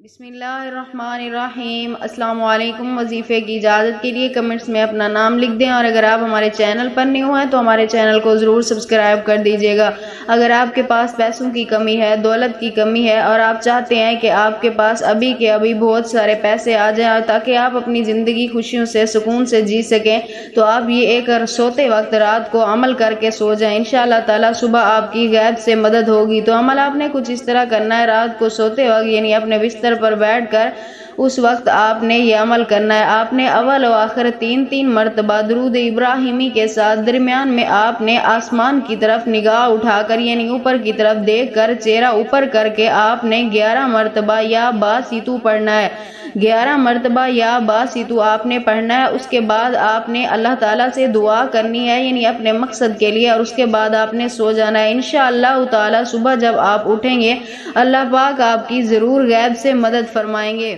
بسم اللہ الرحمن الرحیم۔ السلام علیکم۔ وظیفے کی اجازت کے لیے کمنٹس میں اپنا نام لکھ دیں، اور اگر آپ ہمارے چینل پر نیو ہیں تو ہمارے چینل کو ضرور سبسکرائب کر دیجیے گا۔ اگر آپ کے پاس پیسوں کی کمی ہے، دولت کی کمی ہے، اور آپ چاہتے ہیں کہ آپ کے پاس ابھی کے ابھی بہت سارے پیسے آ جائیں تاکہ آپ اپنی زندگی خوشیوں سے سکون سے جی سکیں، تو آپ یہ ایک سوتے وقت رات کو عمل کر کے سو جائیں۔ انشاءاللہ تعالی صبح آپ کی غیب سے مدد ہوگی۔ تو عمل آپ نے کچھ اس طرح کرنا ہے، رات کو سوتے وقت یعنی اپنے بستر پر بیٹھ کر اس وقت آپ نے یہ عمل کرنا ہے۔ آپ نے اول و آخر 3 مرتبہ درود ابراہیمی کے ساتھ درمیان میں آپ نے آسمان کی طرف نگاہ اٹھا کر یعنی اوپر کی طرف دیکھ کر چہرہ اوپر کر کے آپ نے 11 مرتبہ یا باسیتو پڑھنا ہے۔ 11 مرتبہ یا باسیتو آپ نے پڑھنا ہے۔ اس کے بعد آپ نے اللہ تعالیٰ سے دعا کرنی ہے یعنی اپنے مقصد کے لیے، اور اس کے بعد آپ نے سو جانا ہے۔ انشاءاللہ تعالیٰ صبح جب آپ اٹھیں گے اللہ پاک آپ کی ضرور غیب سے مدد فرمائیں گے۔